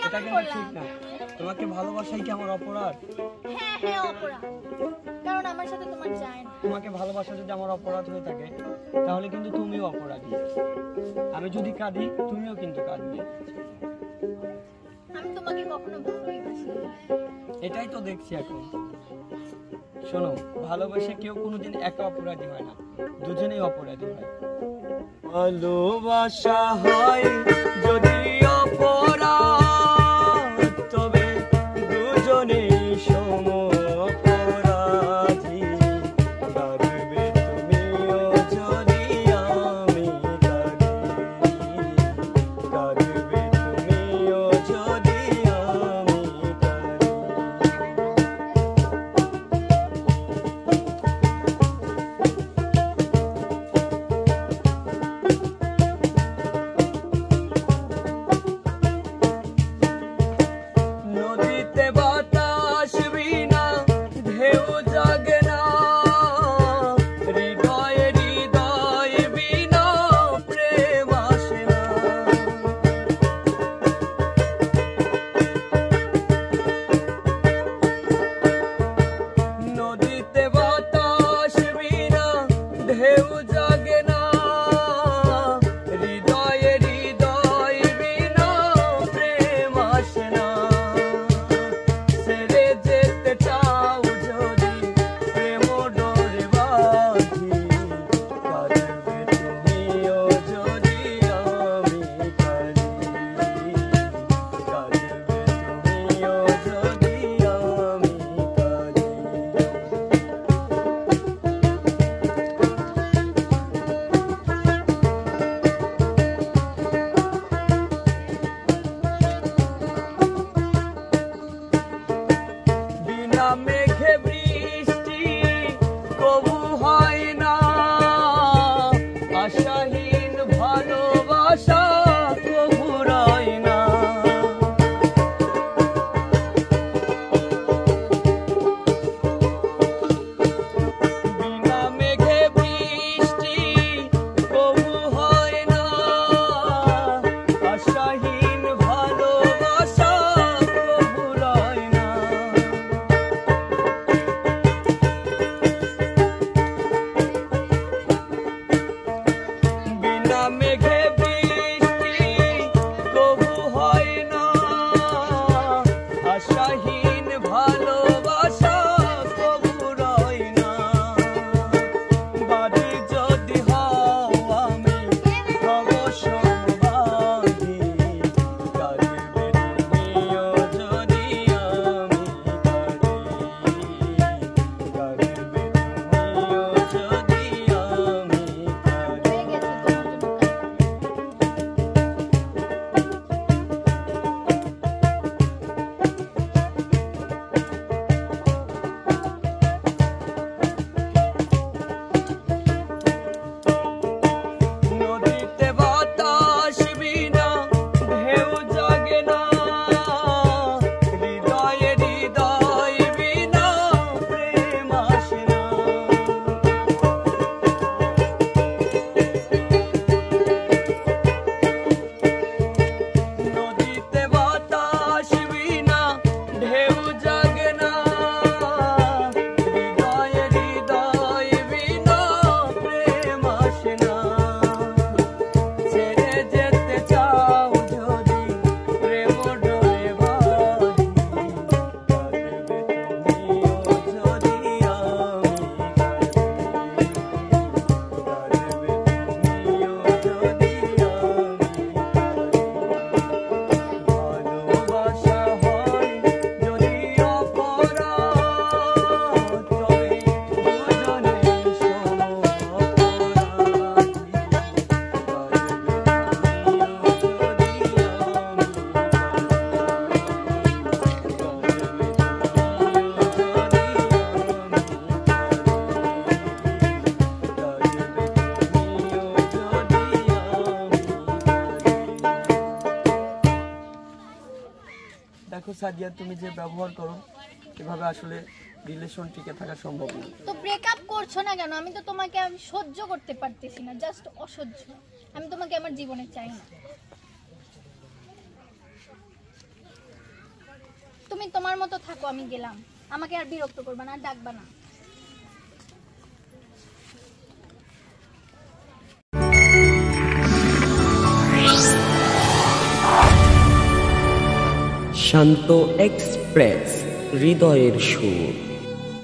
এটা কিন্তু ঠিক না। তোমাকে ভালোবাসাই কি আমার অপরাধ? হ্যাঁ হ্যাঁ অপরাধ, কারণ আমার সাথে তোমার যায় না। তোমাকে ভালোবাসা যদি আমার অপরাধ হয়ে থাকে তাহলে কিন্তু তুমিও অপরাধী। আমি যদি কাঁদি তুমিও কিন্তু কাঁদবে। আমি তোমাকে কখনো ভালোই বাসি। এটাই তো দেখছি এখন। শোনো, ভালোবাসে কেউ কোনোদিন একা অপরাধী হয় না, দুজনেই অপরাধী হয়। ভালোবাসা হয় যদি অপরাধ, তবে দুজনেই সম অপরাধী। কাঁদবে তুমিও যদি আমি কাঁদি, কাঁদবে তুমিও যদি আমি কাঁদি। নদীতে বাতাস বিনা ঢেউ জাগে না, হৃদয়ে হৃদয় বিনা প্রেম আসে না। নদীতে বাতাস বিনা ঢেউ জাগে না, হৃদয়ে হৃদয় বিনা প্রেম আসে না। ছেড়ে যেতে চাও যদি প্রেম ডোরে বাঁধি, কাঁদবে তুমিও যদি আমি কাঁদি, কাঁদবে তুমিও যদি আমি কাঁদি। বিনা মেঘে বৃষ্টি কবু হয় না, আশাহীন ভালোবাসা কবু রয় না। বিনা মেঘে বৃষ্টি কবু হয় না, আশাহীন ভালোবাসা কবু রয় না। বিনা মেঘে বৃষ্টি কবু হয় না, আশাহীন ভালোবাসা কবু রয় না। বাদী যদি হও আমি হব সঙ্গবাদী, কাঁদবে তুমিও যদি আমি কাঁদি, কাঁদবে তুমিও যদি আমি কাঁদি। হয়ে গেছে তোমার জন্য কাজ। নদীতে বাতাস বিনা ঢেউ জাগে না, হৃদয়ে হৃদয় বিনা প্রেম আসে না। নদীতে বাতাস বিনা ঢেউ জাগে না, হৃদয়ে হৃদয় বিনা প্রেম আসে না। ছেড়ে যেতে চাও যদি প্রেম ডোরে বাঁধি, কাঁদবে তুমিও যদি আমি কাঁদি, কাঁদবে তুমিও যদি আমি কাঁদি। ভালোবাসা হয় যদি অপরাধ, তবে দুজনেই সম অপরাধী। দেখো সাদিয়া, তুমি যে ব্যবহার করো এভাবে আসলে রিলেশন টিকে থাকা সম্ভব না। তো ব্রেকআপ করছো না কেন? আমি তো তোমাকে আমি সহ্য করতে পারতেছি না, জাস্ট অসহ্য। আমি তোমাকে আমার জীবনে চাই না। তুমি তোমার মতো থাকো, আমি গেলাম। আমাকে আর বিরক্ত করবা না, আর ডাকবা না। শান্ত এক্সপ্রেস, হৃদয়ের সুর।